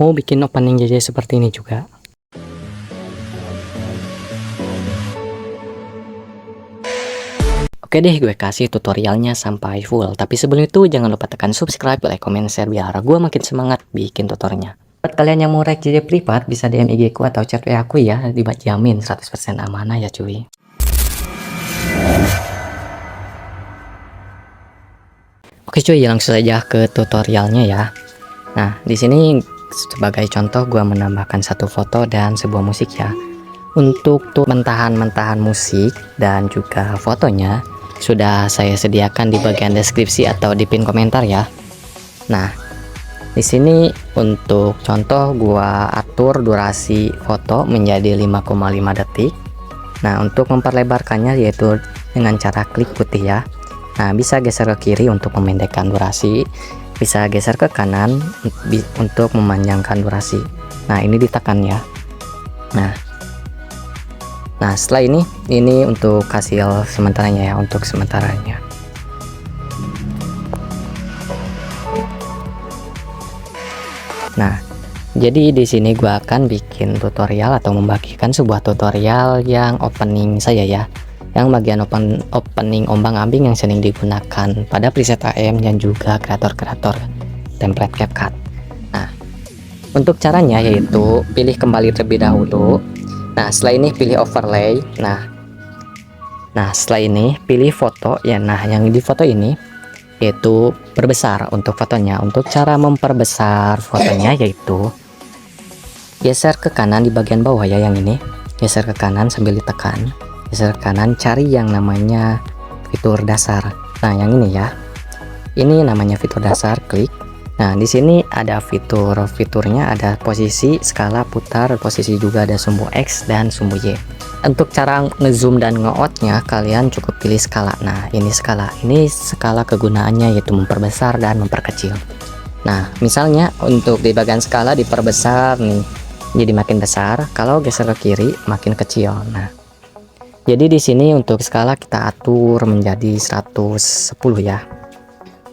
mau bikin opening JJ seperti ini juga. Oke deh, gue kasih tutorialnya sampai full. Tapi sebelum itu jangan lupa tekan subscribe, like, comment, share biar gue makin semangat bikin tutorialnya. Buat kalian yang mau rek JJ privat bisa DM IG ku atau chat WA aku ya, dijamin 100% amanah ya cuy. Oke cuy, langsung saja ke tutorialnya ya. Nah, di sini sebagai contoh gue menambahkan satu foto dan sebuah musik ya. Untuk mentahan musik dan juga fotonya sudah saya sediakan di bagian deskripsi atau di pin komentar ya. Nah, di sini untuk contoh gua atur durasi foto menjadi 5,5 detik. Nah, untuk memperlebarkannya yaitu dengan cara klik putih ya. Nah, bisa geser ke kiri untuk memendekkan durasi, bisa geser ke kanan untuk memanjangkan durasi. Nah, ini ditekan ya. Nah, setelah ini untuk hasil sementaranya ya, untuk sementaranya. Nah, jadi di sini gua akan bikin tutorial atau membagikan sebuah tutorial yang opening saya ya, yang bagian opening ombang-ambing yang sering digunakan pada preset AM dan juga kreator-kreator template CapCut. Nah, untuk caranya yaitu pilih kembali terlebih dahulu. Nah, setelah ini pilih overlay. Nah, setelah ini pilih foto ya. Nah, yang di foto ini yaitu perbesar untuk fotonya. Untuk cara memperbesar fotonya yaitu geser ke kanan di bagian bawah ya, yang ini. Geser ke kanan sambil ditekan. Geser ke kanan, cari yang namanya fitur dasar. Nah, yang ini ya. Ini namanya fitur dasar, klik. Nah, di sini ada fiturnya, ada posisi, skala, putar, posisi juga ada sumbu X dan sumbu Y. Untuk cara ngezoom dan nge-outnya kalian cukup pilih skala. Nah, ini skala. Ini skala kegunaannya yaitu memperbesar dan memperkecil. Nah, misalnya untuk di bagian skala diperbesar nih, jadi makin besar. Kalau geser ke kiri makin kecil. Nah, jadi di sini untuk skala kita atur menjadi 110 ya.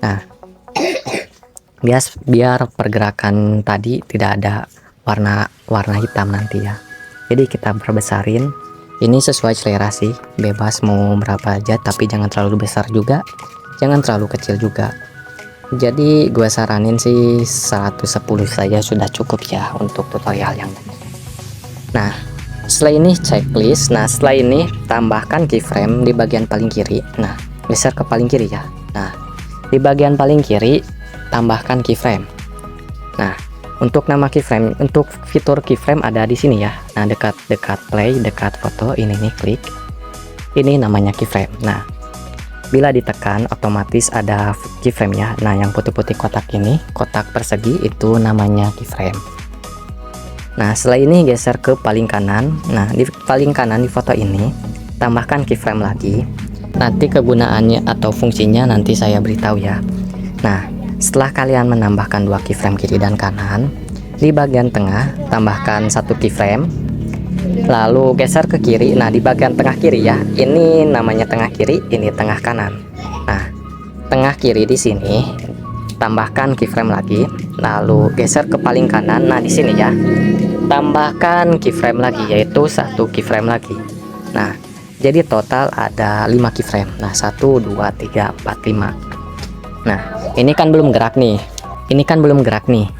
Nah, biar pergerakan tadi tidak ada warna hitam nanti ya. Jadi kita perbesarin. Ini sesuai selera sih, bebas mau berapa aja, tapi jangan terlalu besar juga, jangan terlalu kecil juga. Jadi gue saranin sih 110 saja sudah cukup ya untuk tutorial yang ini. Nah, setelah ini checklist. Nah, setelah ini tambahkan keyframe di bagian paling kiri. Nah, geser ke paling kiri ya. Nah, di bagian paling kiri tambahkan keyframe. Nah, untuk nama keyframe, untuk fitur keyframe ada di sini ya. Nah, dekat play, dekat foto ini nih, klik. Ini namanya keyframe. Nah, bila ditekan otomatis ada keyframe ya. Nah, yang putih-putih kotak ini, kotak persegi itu namanya keyframe. Nah, setelah ini geser ke paling kanan. Nah, di paling kanan di foto ini tambahkan keyframe lagi. Nanti kegunaannya atau fungsinya nanti saya beritahu ya. Nah, setelah kalian menambahkan dua keyframe kiri dan kanan, di bagian tengah tambahkan satu keyframe, lalu geser ke kiri. Nah, di bagian tengah kiri ya, ini namanya tengah kiri, ini tengah kanan. Nah, tengah kiri di sini tambahkan keyframe lagi, lalu geser ke paling kanan. Nah, di sini ya, tambahkan keyframe lagi, yaitu satu keyframe lagi. Nah, jadi total ada 5 keyframe. Nah, 1 2 3 4 5. Nah, ini kan belum gerak nih.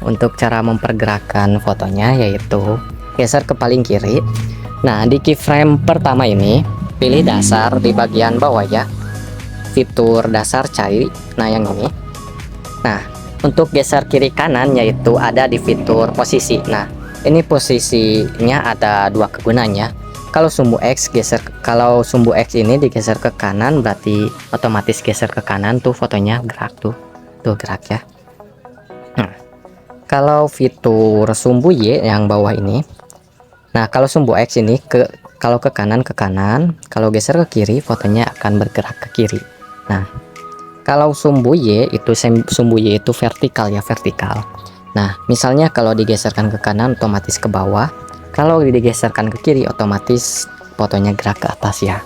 Untuk cara mempergerakkan fotonya yaitu geser ke paling kiri. Nah, di keyframe pertama ini pilih dasar di bagian bawah ya. Fitur dasar cari. Nah, yang ini. Nah, untuk geser kiri kanan yaitu ada di fitur posisi. Nah, ini posisinya ada dua kegunaannya. Kalau sumbu X ini digeser ke kanan berarti otomatis geser ke kanan tuh fotonya gerak tuh gerak ya. Nah, kalau fitur sumbu Y yang bawah ini, nah kalau sumbu X ini kalau ke kanan, kalau geser ke kiri fotonya akan bergerak ke kiri. Nah, kalau sumbu Y itu vertikal ya, vertikal. Nah, misalnya kalau digeserkan ke kanan otomatis ke bawah. Kalau digeserkan ke kiri otomatis fotonya gerak ke atas ya.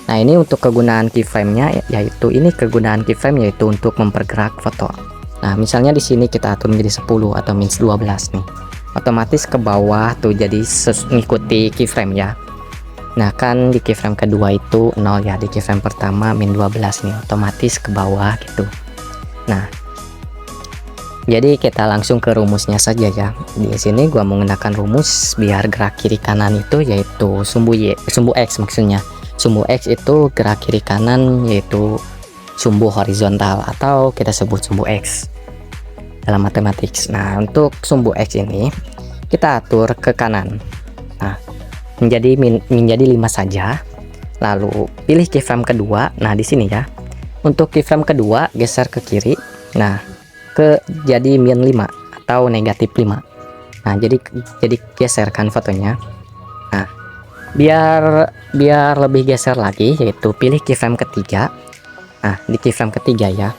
Nah, ini untuk kegunaan keyframe-nya yaitu untuk mempergerak foto. Nah, misalnya di sini kita atur menjadi 10 atau -12 nih. otomatis ke bawah tuh, jadi mengikuti keyframe ya. Nah kan di keyframe kedua itu 0 ya, di keyframe pertama min 12 nih, otomatis ke bawah gitu. Nah jadi kita langsung ke rumusnya saja ya. Di sini gua menggunakan rumus biar gerak kiri kanan itu yaitu sumbu X maksudnya. Sumbu X itu gerak kiri kanan yaitu sumbu horizontal atau kita sebut sumbu X dalam matematik. Nah untuk sumbu X ini kita atur ke kanan. Nah menjadi 5 saja. Lalu pilih keyframe kedua. Nah di sini ya. Untuk keyframe kedua geser ke kiri. Nah jadi min 5 atau negatif 5. Nah jadi geserkan fotonya. Nah biar lebih geser lagi yaitu pilih keyframe ketiga. Nah di keyframe ketiga ya.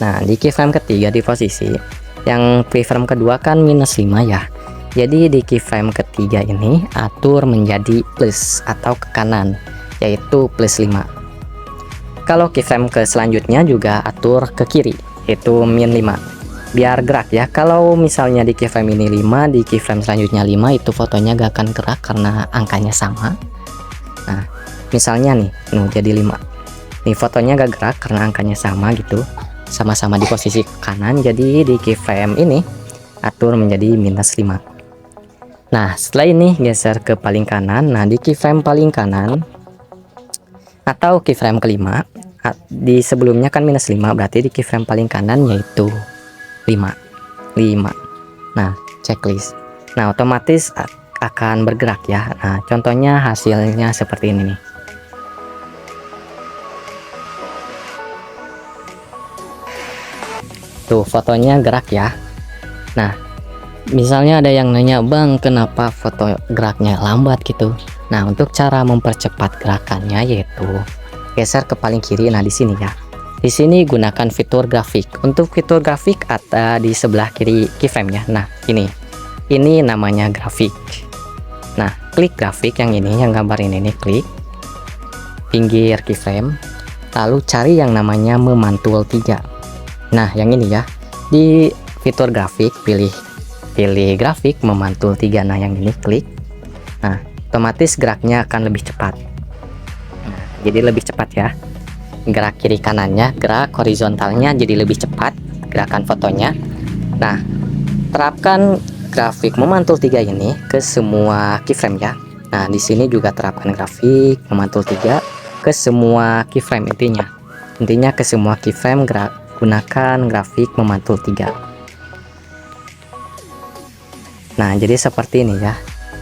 Nah di keyframe ketiga di posisi yang keyframe kedua kan minus 5 ya, jadi di keyframe ketiga ini atur menjadi plus atau ke kanan yaitu plus 5. Kalau keyframe ke selanjutnya juga atur ke kiri itu min 5 biar gerak ya. Kalau misalnya di keyframe ini 5, di keyframe selanjutnya 5, itu fotonya gak akan gerak karena angkanya sama. Nah misalnya nih jadi 5 nih, fotonya gak gerak karena angkanya sama gitu, sama-sama di posisi kanan. Jadi di keyframe ini atur menjadi minus 5. Nah setelah ini geser ke paling kanan. Nah di keyframe paling kanan atau keyframe kelima, di sebelumnya kan minus 5, berarti di keyframe paling kanan yaitu 5. Nah checklist, nah otomatis akan bergerak ya. Nah contohnya hasilnya seperti ini nih. Tuh fotonya gerak ya. Nah misalnya ada yang nanya, bang kenapa foto geraknya lambat gitu. Nah untuk cara mempercepat gerakannya yaitu geser ke paling kiri. Nah di sini ya, di sini gunakan fitur grafik. Untuk fitur grafik ada di sebelah kiri keyframe ya. Nah ini namanya grafik. Nah klik grafik yang ini, yang gambar ini nih, klik pinggir keyframe, lalu cari yang namanya memantul 3. Nah yang ini ya, di fitur grafik pilih grafik memantul 3. Nah yang ini klik. Nah otomatis geraknya akan lebih cepat. Nah, jadi lebih cepat ya, gerak kiri kanannya, gerak horizontalnya jadi lebih cepat gerakan fotonya. Nah terapkan grafik memantul 3 ini ke semua keyframe ya. Nah di sini juga terapkan grafik memantul 3 ke semua keyframe. Intinya ke semua keyframe gunakan grafik memantul 3. Nah jadi seperti ini ya.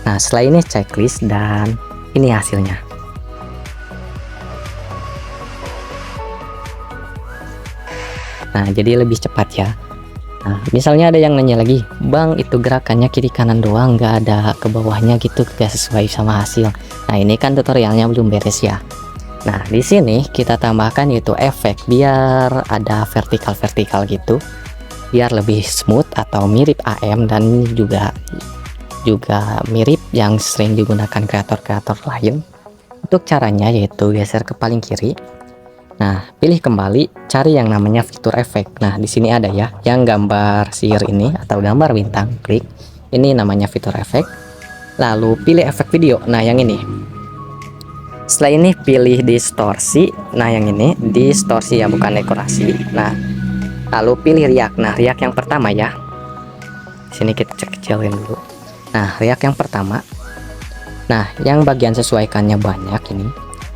Nah setelah ini checklist dan ini hasilnya. Nah jadi lebih cepat ya. Nah misalnya ada yang nanya lagi, bang itu gerakannya kiri kanan doang, nggak ada ke bawahnya gitu, gak sesuai sama hasil. Nah ini kan tutorialnya belum beres ya. Nah di sini kita tambahkan yaitu efek biar ada vertikal gitu, biar lebih smooth atau mirip AM, dan juga mirip yang sering digunakan kreator lain. Untuk caranya yaitu geser ke paling kiri. Nah pilih kembali, cari yang namanya fitur efek. Nah di sini ada ya yang gambar sihir ini atau gambar bintang, klik ini namanya fitur efek, lalu pilih efek video. Nah yang ini. Setelah ini pilih distorsi. Nah yang ini distorsi ya, bukan dekorasi. Nah lalu pilih riak. Nah riak yang pertama ya, sini kita kecilin dulu. Nah riak yang pertama. Nah yang bagian sesuaikannya banyak ini,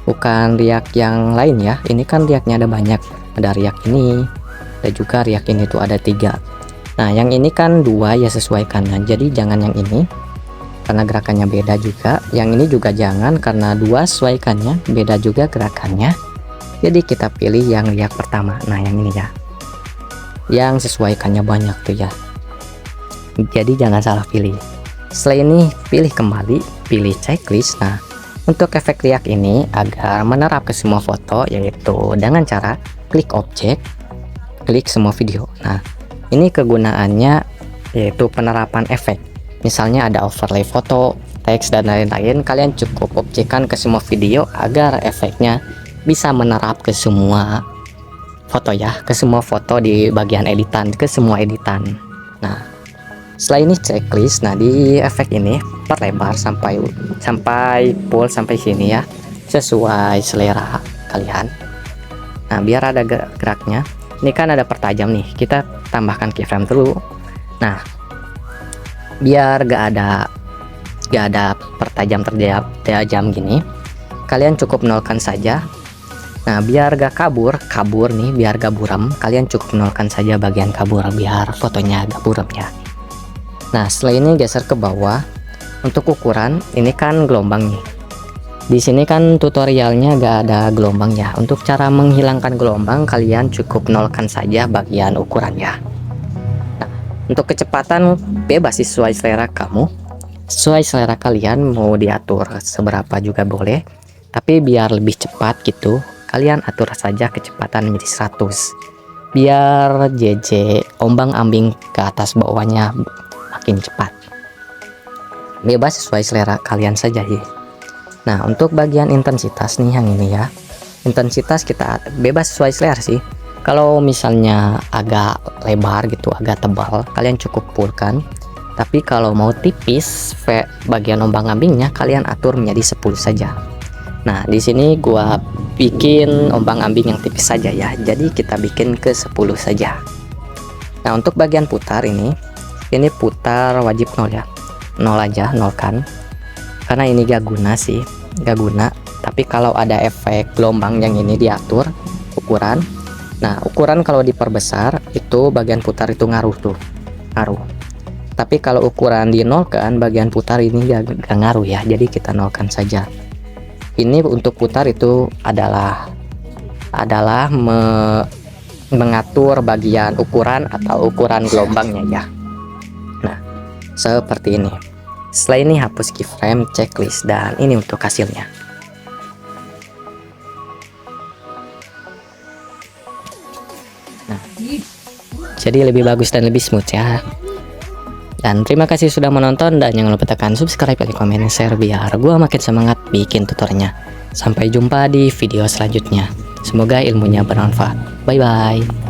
bukan riak yang lain ya. Ini kan riaknya ada banyak, ada riak ini, ada juga riak ini tuh ada 3. Nah yang ini kan 2 ya sesuaikannya, jadi jangan yang ini karena gerakannya beda juga. Yang ini juga jangan karena 2 sesuaikannya beda juga gerakannya. Jadi kita pilih yang riak pertama. Nah yang ini ya, yang sesuaikannya banyak tuh ya, jadi jangan salah pilih. Setelah ini pilih kembali, pilih checklist. Nah untuk efek riak ini agar menerap ke semua foto yaitu dengan cara klik objek, klik semua video. Nah ini kegunaannya yaitu penerapan efek. Misalnya ada overlay foto, teks dan lain-lain, kalian cukup objekkan ke semua video agar efeknya bisa menerap ke semua foto ya, ke semua foto di bagian editan, ke semua editan. Nah Setelah ini checklist. Nah, di efek ini perlebar sampai full sampai sini ya, sesuai selera kalian. Nah, biar ada geraknya. Ini kan ada pertajam nih, kita tambahkan keyframe dulu. Nah, biar gak ada pertajam terjam gini, kalian cukup nolkan saja. Nah, biar gak kabur nih, biar gak buram, kalian cukup nolkan saja bagian kabur biar fotonya agak buram ya. Nah, setelah ini geser ke bawah. Untuk ukuran ini kan gelombang nih. Di sini kan tutorialnya gak ada gelombang ya. Untuk cara menghilangkan gelombang kalian cukup nolkan saja bagian ukuran ya. Nah, untuk kecepatan bebas sesuai selera kamu, sesuai selera kalian, mau diatur seberapa juga boleh. Tapi biar lebih cepat gitu, kalian atur saja kecepatan menjadi 100. Biar JJ ombang ambing ke atas bawahnya makin cepat. Bebas sesuai selera kalian saja ya. Nah, untuk bagian intensitas nih yang ini ya, intensitas kita bebas sesuai selera sih. Kalau misalnya agak lebar gitu, agak tebal, kalian cukup fullkan. Tapi kalau mau tipis, bagian ombang ambingnya kalian atur menjadi 10 saja. Nah, di sini gua bikin ombang ambing yang tipis saja ya. Jadi kita bikin ke 10 saja. Nah, untuk bagian putar ini putar wajib 0 ya. 0 aja, 0 kan. Karena ini gak guna sih, gak guna. Tapi kalau ada efek gelombang yang ini diatur ukuran. Nah, ukuran kalau diperbesar itu bagian putar itu ngaruh tuh, ngaruh. Tapi kalau ukuran di 0 kan, bagian putar ini gak ngaruh ya. Jadi kita nolkan saja. Ini untuk putar itu adalah mengatur bagian ukuran atau ukuran gelombangnya ya. Nah, seperti ini. Setelah ini hapus keyframe, checklist, dan ini untuk hasilnya. Nah, jadi lebih bagus dan lebih smooth ya. Dan terima kasih sudah menonton, dan jangan lupa tekan subscribe, like, komen, share biar gua makin semangat bikin tutorialnya. Sampai jumpa di video selanjutnya. Semoga ilmunya bermanfaat. Bye bye.